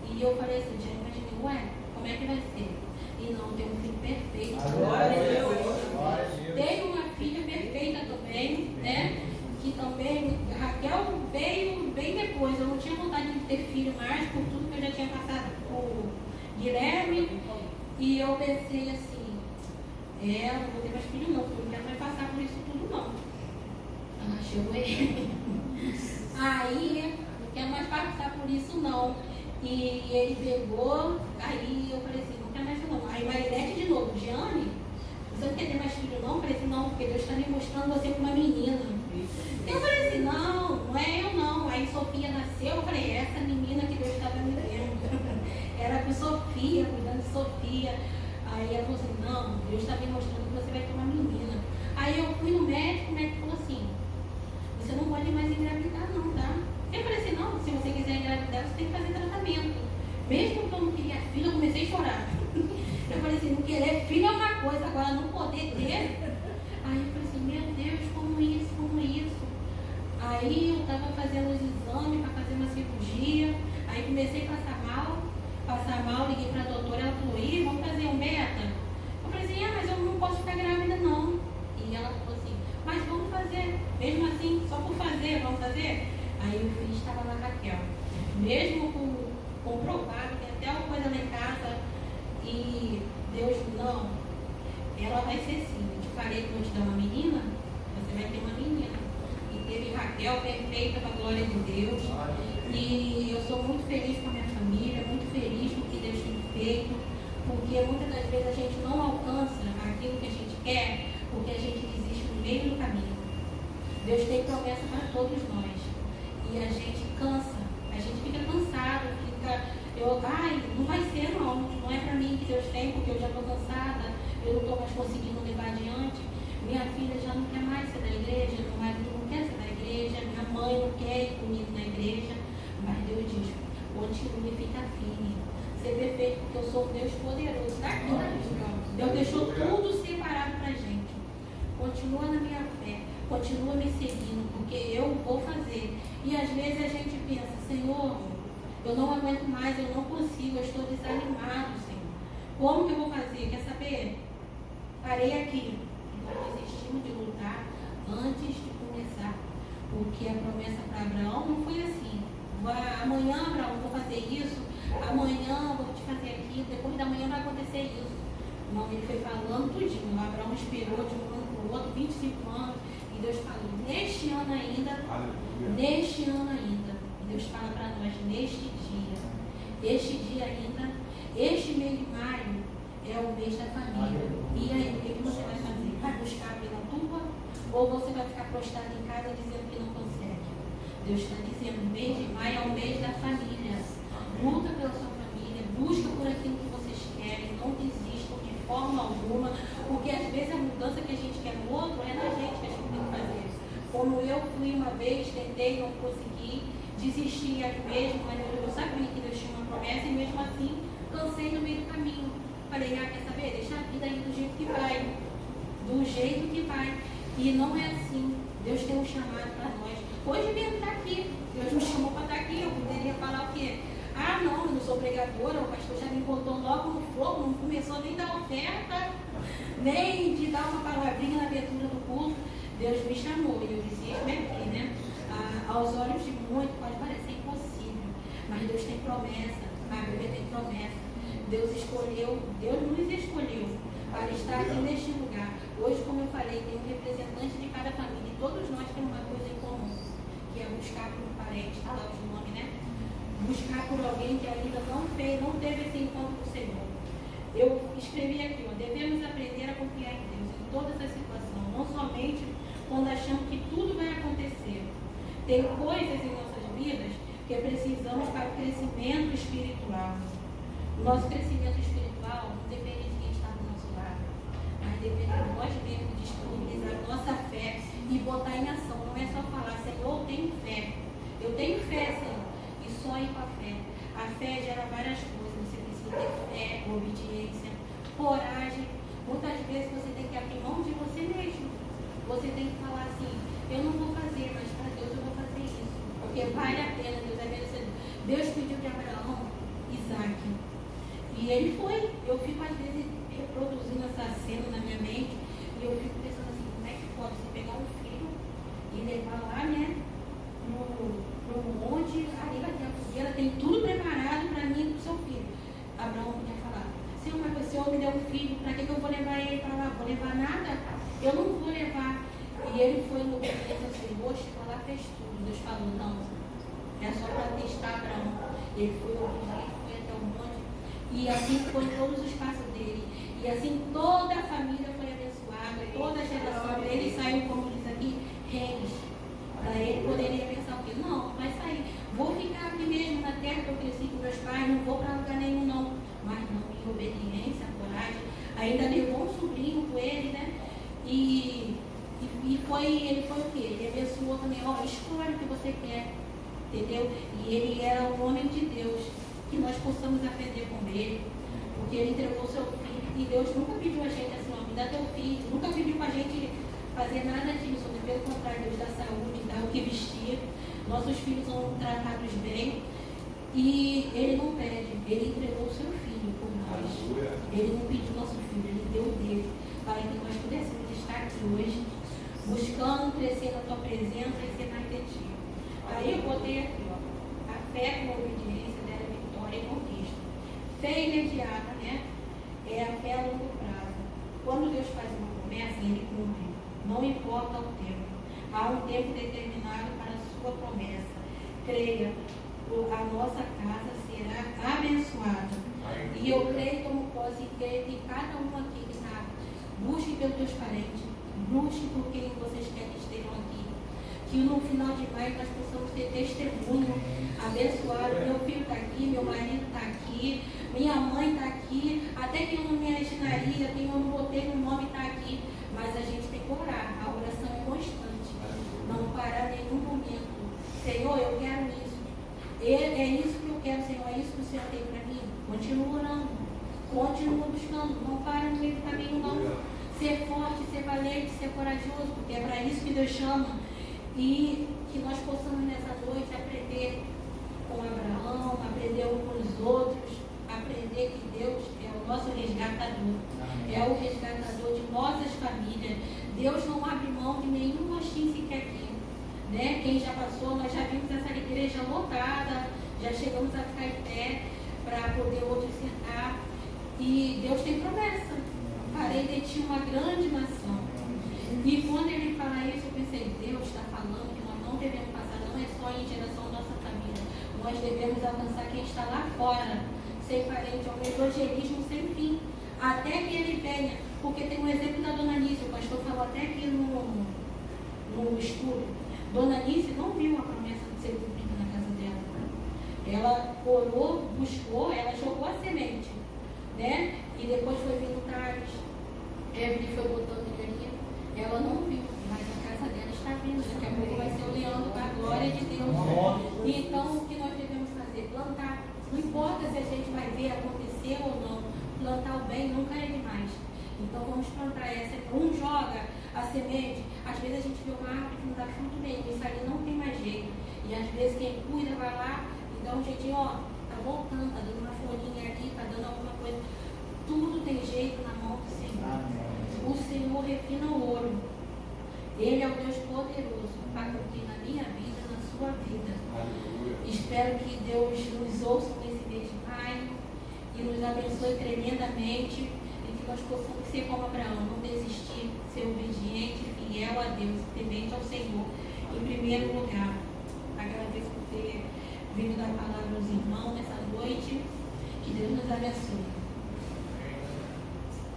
E eu falei assim, já imaginei, como é que vai ser? E não, tem um filho perfeito. Glória a Deus. Tenho uma filha perfeita também, né? Que também, Raquel veio bem depois. Eu não tinha vontade de ter filho mais, por tudo que eu já tinha passado por Guilherme. E eu pensei assim, não vou ter mais filho não, porque eu não quero mais passar por isso tudo não. Chegou ele. Aí, não quero mais passar por isso não. E ele pegou, aí eu falei assim, não quero mais filho não. Aí Marinete de novo, Giane, você não quer ter mais filho não? Eu falei assim, não, porque Deus está me mostrando você como uma menina. Eu falei assim, não é eu não. Aí Sofia nasceu, eu falei, essa menina que Deus estava me dando. Era com Sofia, cuidando de Sofia. Aí ela falou assim, não, Deus está me mostrando que você vai ter uma menina. Aí eu fui no médico, o médico falou assim, você não pode mais engravidar não, tá? Eu falei assim, não, se você quiser engravidar, você tem que fazer tratamento. Mesmo que eu não queria filho, eu comecei a chorar. Eu falei assim, não querer filho é uma coisa, agora não poder ter. Aí eu falei assim, meu Deus, como isso, como isso? Aí eu estava fazendo os exames para fazer uma cirurgia, aí comecei a passar mal, liguei para a doutora, ela falou, vamos fazer um beta? Eu falei assim, mas eu não posso ficar grávida não. E ela falou assim, mas vamos fazer, mesmo assim, só por fazer, vamos fazer? Aí o filho estava na Raquel, mesmo comprovado, tem até uma coisa lá em casa, e Deus, não, ela vai ser sim. Eu te falei que vou te dar uma menina, você vai ter uma menina. E teve Raquel perfeita para a glória de Deus. E eu sou muito feliz com a minha família, muito feliz com o que Deus tem feito, porque muitas das vezes a gente não alcança aquilo que a gente quer, porque a gente desiste no meio do caminho. Deus tem promessa para todos nós. E a gente cansa, a gente fica cansado, não vai ser não é para mim que Deus tem, porque eu já estou cansada, eu não estou mais conseguindo levar adiante. Minha filha já não quer mais ser da igreja, meu marido não quer ser da igreja, minha mãe não quer ir comigo na igreja. Mas Deus diz, continue e fica firme. Ser perfeito, porque eu sou um Deus poderoso. Está aqui na Bíblia. Deus deixou tudo separado para a gente. Continua na minha fé, continua me seguindo, porque eu vou fazer. E às vezes a gente pensa, Senhor, eu não aguento mais, eu não consigo, eu estou desanimado, Senhor. Como que eu vou fazer? Quer saber? Parei aqui. Nós desistimos de lutar antes de começar. Porque a promessa para Abraão não foi assim. Amanhã, Abraão, vou fazer isso. Amanhã vou te fazer aquilo. Depois da manhã vai acontecer isso. Não, ele foi falando tudinho. Abraão esperou de um ano para o outro, 25 anos. E Deus falou, neste ano ainda. Neste ano ainda. E Deus fala para nós, neste dia. Este dia ainda. Este mês de maio é o mês da família. E aí, o que você vai fazer? Vai buscar pela tua? Ou você vai ficar prostrado em casa dizendo que não consegue? Deus está dizendo, o mês de maio é o mês da família. Luta pela sua família, busca por aquilo que vocês querem, não desistam de forma alguma, porque às vezes a mudança que a gente quer no outro é na gente que a gente tem que fazer. Como eu fui uma vez, tentei, não consegui, desisti ali mesmo, mas eu sabia que Deus tinha uma promessa e mesmo assim cansei no meio do caminho. Falei, quer saber? Deixa a vida aí do jeito que vai. Do jeito que vai. E não é assim. Deus tem um chamado para nós. Hoje mesmo está aqui. Deus me chamou para estar aqui. Eu poderia falar o quê? Não, eu não sou pregadora. O pastor já me botou logo no fogo. Não começou nem da oferta, nem de dar uma palavrinha na abertura do culto. Deus me chamou. E eu disse, aqui, né? Aos olhos de muitos pode parecer impossível. Mas Deus tem promessa. A Bíblia tem promessa. Deus escolheu, Deus nos escolheu para estar aqui neste lugar. Hoje, como eu falei, tem um representante de cada família e todos nós temos uma coisa em comum, que é buscar por um parente, está lá o nome, né? Buscar por alguém que ainda não teve esse encontro com o Senhor. Eu escrevi aqui, devemos aprender a confiar em Deus em todas as situações, não somente quando achamos que tudo vai acontecer. Tem coisas em nossas vidas que precisamos para o crescimento espiritual. O nosso crescimento espiritual não depende de quem está do nosso lado, mas depende de nós mesmos disponibilizar a nossa fé e botar em ação. Não é só falar, Senhor, eu tenho fé. Eu tenho fé, Senhor. E só ir com a fé. A fé gera várias coisas. Você precisa ter fé, obediência, coragem. Muitas vezes você tem que abrir mão de você mesmo. Você tem que falar assim, eu não vou fazer, mas para Deus eu vou fazer isso. Porque vale a pena, Deus é merecedor. Deus pediu de Abraão, Isaac. E ele foi. Eu fico às vezes reproduzindo essa cena na minha mente e eu fico pensando assim, como é que pode você pegar um filho e levar lá, né, no monte, ali vai ter a fogueira, tem tudo preparado para mim e para o seu filho. Abraão podia falar, Senhor, mas o Senhor me deu um filho, para que eu vou levar ele para lá? Vou levar nada? Eu não vou levar. E ele foi no obediência ao Senhor, chegou lá, fez tudo. Deus falou, não, é só para testar Abraão. Ele foi obediente, foi até o monte. E assim foi todos os passos dele. E assim toda a família foi abençoada, toda a geração dele saiu, como diz aqui, reis. Para ele poderia pensar o quê? Não, vai sair. Vou ficar aqui mesmo na terra que eu cresci com meus pais, não vou para lugar nenhum não. Mas não, em obediência, coragem. Ainda levou um sobrinho com ele, né? E ele foi o quê? Ele abençoou também, escolhe o que você quer. Entendeu? E ele era um homem de Deus. Que nós possamos aprender com ele, porque ele entregou seu filho e Deus nunca pediu a gente assim, me dá teu filho, nunca pediu para a gente fazer nada disso, pelo contrário, Deus dá saúde, dá o que vestir, nossos filhos são tratados bem e ele não pede, ele entregou seu filho por nós, ele não pediu nosso filho, ele deu dele, para que nós pudéssemos estar aqui hoje, buscando crescer na tua presença e ser mais de ti. Aí eu botei aqui, a fé com a obediência e conquista. Fé imediata, né? É a fé a longo prazo. Quando Deus faz uma promessa, Ele cumpre. Não importa o tempo. Há um tempo determinado para a sua promessa. Creia, a nossa casa será abençoada. E eu creio como posso e creio que cada um aqui que está, busque pelos teus parentes, busque por quem vocês querem que estejam aqui. Que no final de maio nós possamos ter testemunho abençoado. Meu filho está aqui, meu marido está aqui, minha mãe está aqui, até que eu não me imaginaria, quem eu não botei no nome está aqui. Mas a gente tem que orar, a oração é constante, não parar em nenhum momento. Senhor, eu quero isso. É isso que eu quero, Senhor, é isso que o Senhor tem para mim. Continua orando, continua buscando, não para no meio do caminho, não. Ser forte, ser valente, ser corajoso, porque é para isso que Deus chama. E que nós possamos nessa noite aprender com Abraão, aprender uns com os outros, aprender que Deus é o nosso resgatador, é o resgatador de nossas famílias. Deus não abre mão de nenhum rostinho sequer aqui. Né? Quem já passou, nós já vimos essa igreja lotada, já chegamos a ficar em pé para poder outros sentar. E Deus tem promessa. Farei de ti uma grande nação. E quando ele fala isso, eu pensei, Deus está falando que nós não devemos passar, não é só em direção à nossa família. Nós devemos alcançar quem está lá fora, sem parente, ao evangelismo sem fim. Até que ele venha. Porque tem um exemplo da Dona Nícia, o pastor falou até aqui no estudo. Dona Nícia não viu a promessa de ser cumprida na casa dela. Ela orou, buscou, ela jogou a semente, né? E depois foi vindo Tales, Evelyn foi botando ele ali. Ela não viu, mas a casa dela está vindo. Daqui a pouco vai ser o leão da glória de Deus. Então, o que nós devemos fazer? Plantar. Não importa se a gente vai ver acontecer ou não. Plantar o bem nunca é demais. Então, vamos plantar essa. Um joga a semente. Às vezes a gente vê uma árvore que não dá fruto nenhum. Isso ali não tem mais jeito. E às vezes quem cuida vai lá e dá um jeitinho, ó, tá voltando, tá dando uma folhinha ali, tá dando alguma coisa. Tudo tem jeito na mão do Senhor. O Senhor refina o ouro. Ele é o Deus poderoso para cumprir na minha vida, na sua vida. Aleluia. Espero que Deus nos ouça nesse mês de maio e nos abençoe tremendamente e que nós possamos ser como Abraão, não desistir, ser obediente, fiel a Deus, temente ao Senhor. Em primeiro lugar, agradeço por ter vindo dar a palavra aos irmãos nessa noite. Que Deus nos abençoe.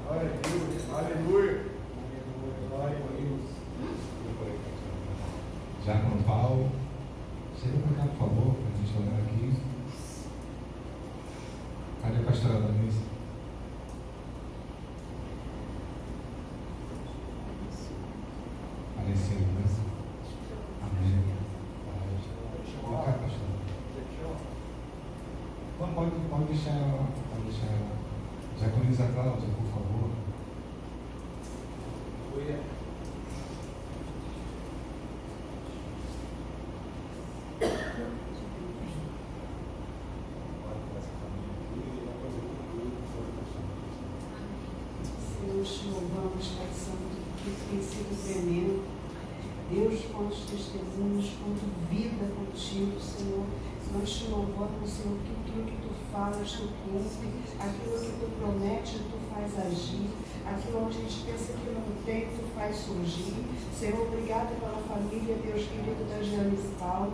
Aleluia. Aleluia. Glória a Deus. Diácono Paulo, chega para cá, por favor, para a gente olhar aqui. Cadê a pastora Danise? Apareceu, né? Amém. Vem cá, pastora. Pode deixar ela. Diaconisa Cláudia, por favor. Senhor, te louvamos, Pai Santo, porque isso tem sido tremendo. Deus, quantos testemunhos, quanto vida contigo, Senhor. Nós te louvamos, Senhor, que aquilo que tu falas, tu cumpre, aquilo que tu promete, tu faz agir, aquilo onde a gente pensa que não tem, tu faz surgir. Senhor, obrigada pela família, Deus querido, da Janice Paulo,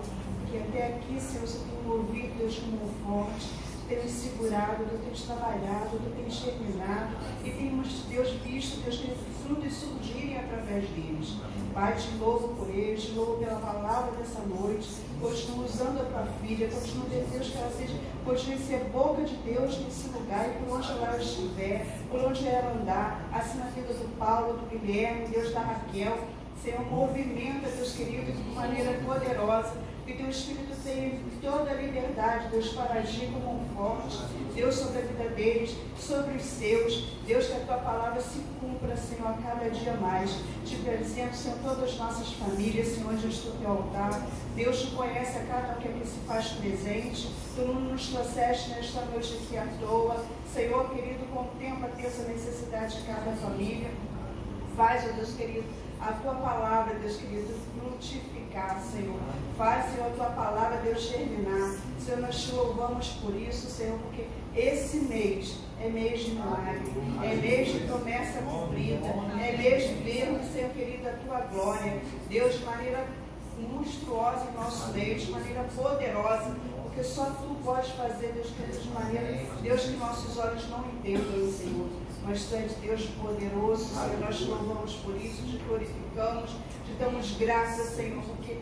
que até aqui, Senhor, você tem movido, Deus, como forte, tu tens segurado, tu tens trabalhado, tu tens terminado, e temos, Deus, visto, Deus, que frutos surgirem através deles. Pai, te louvo por eles, te louvo pela palavra dessa noite, continua usando a tua filha, continua, Deus, que ela seja, continue ser boca de Deus nesse lugar, e por onde ela estiver, por onde ela andar, assim na vida do Paulo, do Guilherme, Deus, da Raquel, Senhor, movimenta, Deus querido, de maneira poderosa, que teu Espírito tenha toda a liberdade, Deus, para agir como um forte, Deus, sobre a vida deles, sobre os seus, Deus, que a tua palavra se cumpra, Senhor, a cada dia mais. Te apresento, Senhor, todas as nossas famílias, Senhor, onde eu estou teu altar. Deus, tu conhece a cada um que aqui se faz presente, tu não nos trouxeste nesta noite aqui à toa. Senhor, querido, contempla essa necessidade de cada família. Faz, ó Deus querido, a tua palavra, Deus querido, frutificar, Senhor. Faz, Senhor, a tua palavra, Deus, terminar. Senhor, nós te louvamos por isso, Senhor, porque esse mês é mês de milagre, é mês de promessa cumprida, é mês de vermos, Senhor querido, a tua glória. Deus, de maneira monstruosa em nosso meio, de maneira poderosa, porque só tu podes fazer, Deus querido, de maneira, Deus, que nossos olhos não entendam, Senhor. mas Tu és Deus poderoso, Senhor, nós te louvamos por isso, te glorificamos, te damos graças, Senhor, porque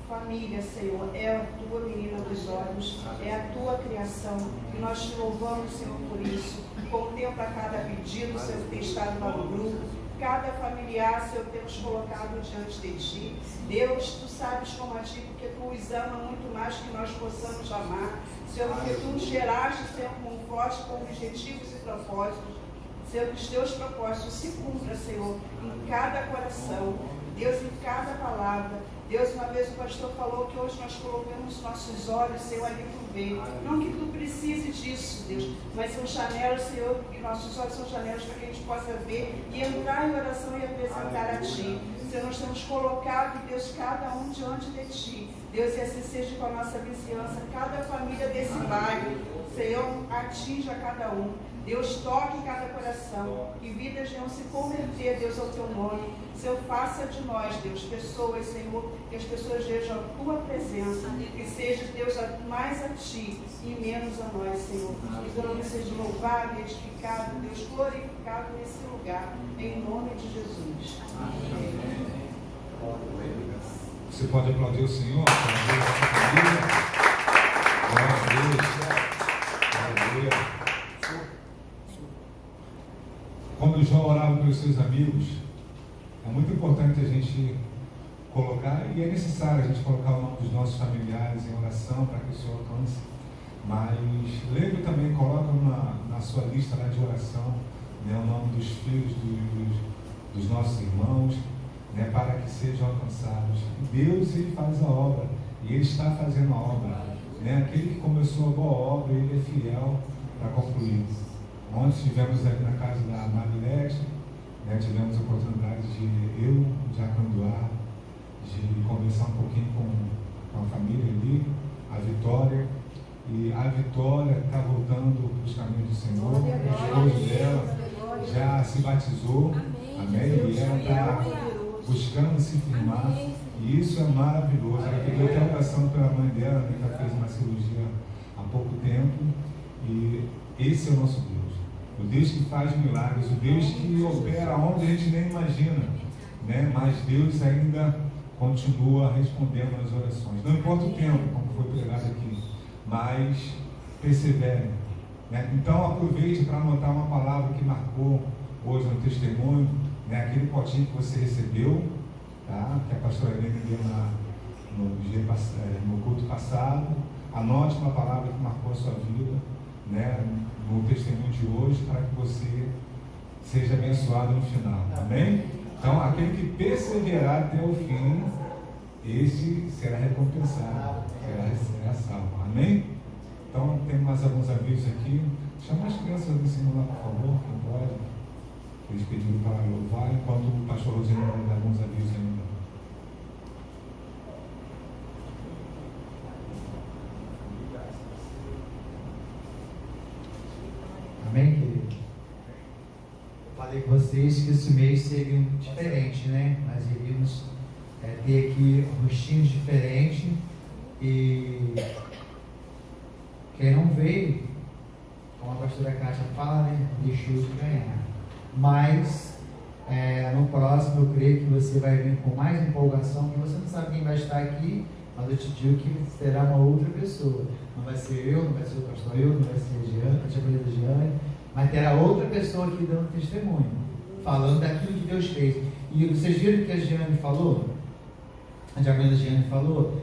família, Senhor, é a Tua menina dos olhos, é a Tua criação, e nós te louvamos, Senhor, por isso. Contempla cada pedido, Senhor, que tem estado lá no grupo, cada familiar, Senhor, que temos colocado diante de Ti. Deus, Tu sabes como a Ti, porque Tu os ama muito mais que nós possamos amar. Senhor, porque Tu nos geraste, Senhor, com forte, com objetivos e propósitos. Senhor, que os Teus propósitos se cumpram, Senhor, em cada coração. Deus, em cada palavra. Deus, uma vez o pastor falou que hoje nós colocamos nossos olhos, Senhor, ali por ver. Não que Tu precise disso, Deus, mas são janelas, Senhor, e nossos olhos são janelas para que a gente possa ver e entrar em oração e apresentar a Ti. Senhor, nós temos colocado, Deus, cada um diante de Ti. Deus, e assim seja com a nossa vizinhança, cada família desse bairro. Senhor, atinja cada um. Deus, toque em cada coração, que vidas venham se converter, Deus, ao Teu nome. Senhor, faça de nós, Deus, pessoas, Senhor, que as pessoas vejam a Tua presença, que seja, Deus, mais a Ti e menos a nós, Senhor. Que Teu nome seja louvado, edificado, Deus, glorificado nesse lugar, em nome de Jesus. Amém. Você pode aplaudir o Senhor? Glória a Deus. Glória a Deus. Quando João orava pelos seus amigos, é muito importante a gente colocar, e é necessário a gente colocar o nome dos nossos familiares em oração para que o Senhor alcance. Mas lembre também, coloca na sua lista lá de oração, né, o nome dos filhos dos nossos irmãos, né, para que sejam alcançados. E Deus, Ele faz a obra, e Ele está fazendo a obra. Né? Aquele que começou a boa obra, Ele é fiel para concluir. Ontem estivemos aqui na casa da Marilete, né, tivemos a oportunidade de eu, Diácono Eduardo, de conversar um pouquinho com a família ali, a Vitória. E a Vitória está voltando para os caminhos do Senhor. O esposo dela já se batizou. Amém? E ela está buscando se firmar. E isso é maravilhoso. Ela pediu até oração pela mãe dela, né, que ela fez uma cirurgia há pouco tempo. E esse é o nosso Deus. O Deus que faz milagres, o Deus que opera onde a gente nem imagina, né? Mas Deus ainda continua respondendo às orações. Não importa o tempo, como foi pregado aqui, mas persevere, né? Então aproveite para anotar uma palavra que marcou hoje no testemunho, né? Aquele potinho que você recebeu, tá? Que a pastora Helena deu no culto passado. Anote uma palavra que marcou a sua vida, né, no testemunho de hoje, para que você seja abençoado no final, amém? Então, aquele que perseverar até o fim, esse será recompensado, será salvo, amém? Então, tem mais alguns avisos aqui. Chama as crianças do cima lá, por favor, quem pode. Eles pediram para louvar, enquanto o pastor Rosinho vai dar alguns avisos ainda. Amém, querido? Eu falei com vocês que esse mês seria diferente, né? Nós iríamos ter aqui rostinhos diferentes e quem não veio, como a pastora Kátia fala, né? Deixou de ganhar. Mas no próximo eu creio que você vai vir com mais empolgação, que você não sabe quem vai estar aqui, mas eu te digo que será uma outra pessoa. Não vai ser eu, não vai ser o pastor eu, não vai ser a Giane, a tia Giane, mas terá outra pessoa aqui dando testemunho, falando daquilo que Deus fez. E vocês viram o que a Giane falou? A diaconisa Giane falou?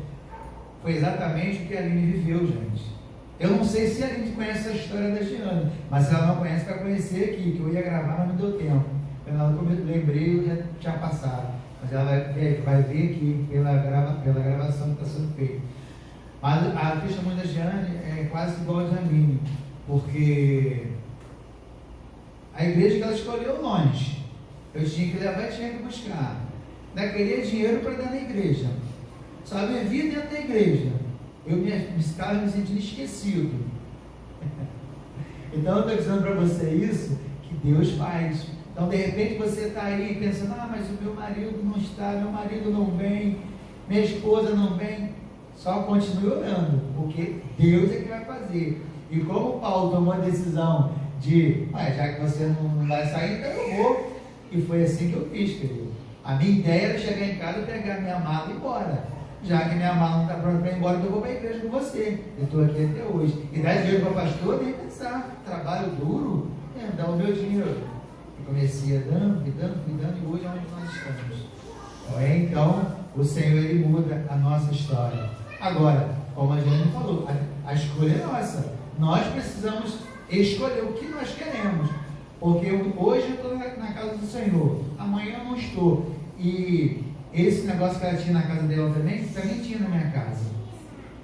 Foi exatamente o que a Aline viveu, gente. Eu não sei se a Aline conhece a história da Giane, mas se ela não conhece, vai conhecer aqui, que eu ia gravar, mas não deu tempo. Quando eu lembrei, eu já tinha passado. Mas ela vai ver aqui pela gravação que está sendo feita. Mas a testemunha da Giane é quase igual a de Aline, porque a igreja que ela escolheu longe. Eu tinha que levar e tinha que buscar. Ainda queria dinheiro para dar na igreja. Só vivia dentro da igreja. Eu estava me sentindo esquecido. Então eu estou dizendo para você isso, que Deus faz. Então de repente você está aí pensando, mas o meu marido não está, meu marido não vem, minha esposa não vem. Só continue orando, porque Deus é que vai fazer. E como Paulo tomou a decisão já que você não vai sair, então eu vou. E foi assim que eu fiz, querido. A minha ideia era chegar em casa, pegar minha mala e ir embora. Já que minha mala não está pronta para ir embora, então eu vou para a igreja com você. Eu estou aqui até hoje. E 10 dias para o pastor, nem pensar. Trabalho duro, dá o meu dinheiro. E comecei a dando, e hoje é onde nós estamos. Então, o Senhor, Ele muda a nossa história. Agora, como a gente falou, a escolha é nossa. Nós precisamos escolher o que nós queremos. Porque hoje eu estou na casa do Senhor, amanhã eu não estou. E esse negócio que ela tinha na casa dela também tinha na minha casa.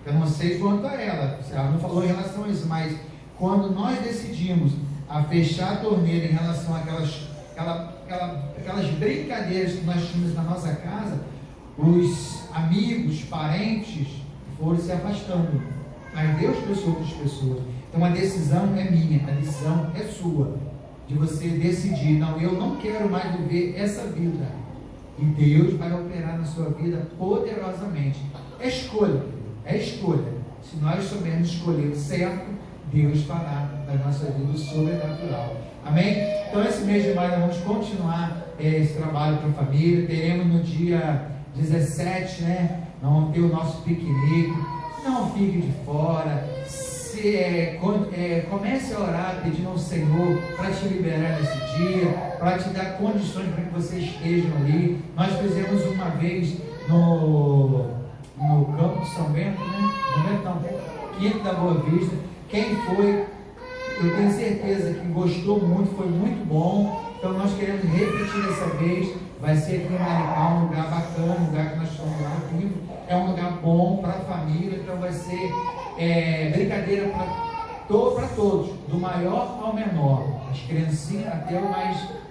Eu não sei quanto a ela não falou em relação a isso, mas quando nós decidimos a fechar a torneira em relação àquelas brincadeiras que nós tínhamos na nossa casa, os amigos, parentes foram se afastando. Mas Deus trouxe outras pessoas. Então a decisão é minha, a decisão é sua. De você decidir, não, eu não quero mais viver essa vida. E Deus vai operar na sua vida poderosamente. É escolha, é escolha. Se nós soubermos escolher o certo, Deus fará da nossa vida o sobrenatural. Amém? Então esse mês de maio nós vamos continuar esse trabalho para a família. Teremos no dia 17, né? Nós vamos ter o nosso piquenique. Não fique de fora. Comece a orar pedindo ao Senhor para te liberar nesse dia, para te dar condições para que você esteja ali. Nós fizemos uma vez no campo de São Bento, né? Quinto da Boa Vista. Quem foi, eu tenho certeza que gostou muito, foi muito bom. Então nós queremos repetir dessa vez. Vai ser aqui em Maricá, um lugar bacana, um lugar que nós estamos lá vivo. É um lugar bom para a família, então vai ser brincadeira para todos, do maior ao menor, as criancinhas até o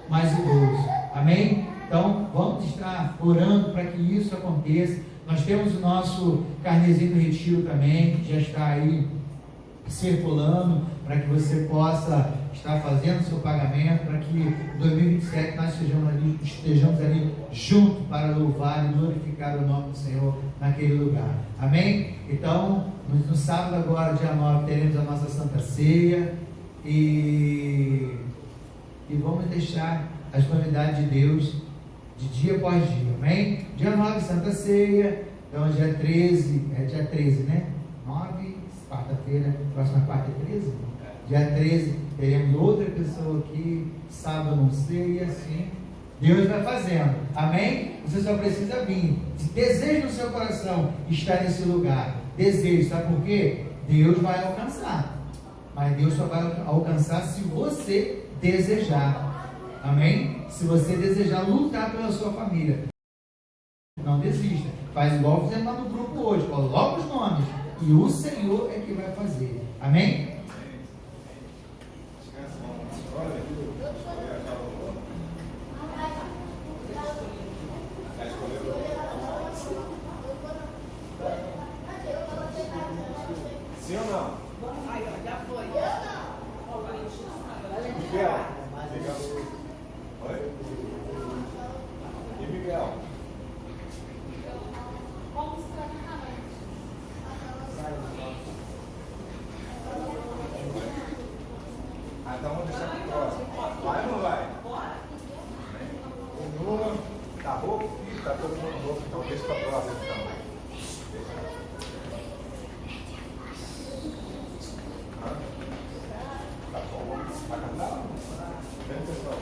mais idoso. Amém? Então vamos estar orando para que isso aconteça. Nós temos o nosso carnezinho do retiro também, que já está aí circulando, para que você possa estar fazendo o seu pagamento, para que em 2027 nós estejamos ali juntos para louvar e glorificar o nome do Senhor naquele lugar. Amém? Então, no sábado agora, dia 9, teremos a nossa Santa Ceia e vamos deixar as novidades de Deus de dia após dia. Amém? Dia 9, Santa Ceia. Então, dia 13, dia 13, né? 9, quarta-feira, próxima quarta é 13? Dia 13, teremos outra pessoa aqui, sábado não sei, e assim, Deus vai fazendo, amém? Você só precisa vir, desejo no seu coração estar nesse lugar, desejo, sabe por quê? Deus vai alcançar, mas Deus só vai alcançar se você desejar, amém? Se você desejar lutar pela sua família, não desista, faz igual fizemos lá no grupo hoje, coloca os nomes, e o Senhor é que vai fazer, amém? Sim ou não? Aí, ó, já foi. Miguel. Oi? E Miguel? Ah, então vamos deixar pro próximo. Vai ou não vai? Bora. O Nuno tá rouco e tá todo mundo rouco, então deixa pra próxima então. Tá bom? Vai cantar? Vem pessoal.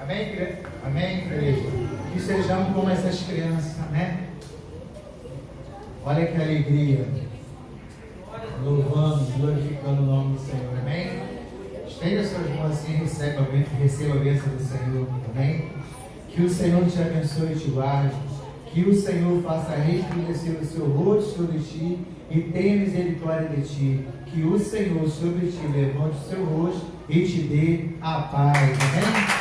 Amém, igreja? Amém, igreja? Que sejamos como essas crianças, amém? Olha que alegria. Louvando, glorificando o nome do Senhor, amém? Estenda suas mãos assim, receba a bênção do Senhor, amém? Que o Senhor te abençoe e te guarde. Que o Senhor faça resplandecer o seu rosto sobre ti e tenha misericórdia de ti. Que o Senhor sobre ti levante o seu rosto e te dê a paz, amém?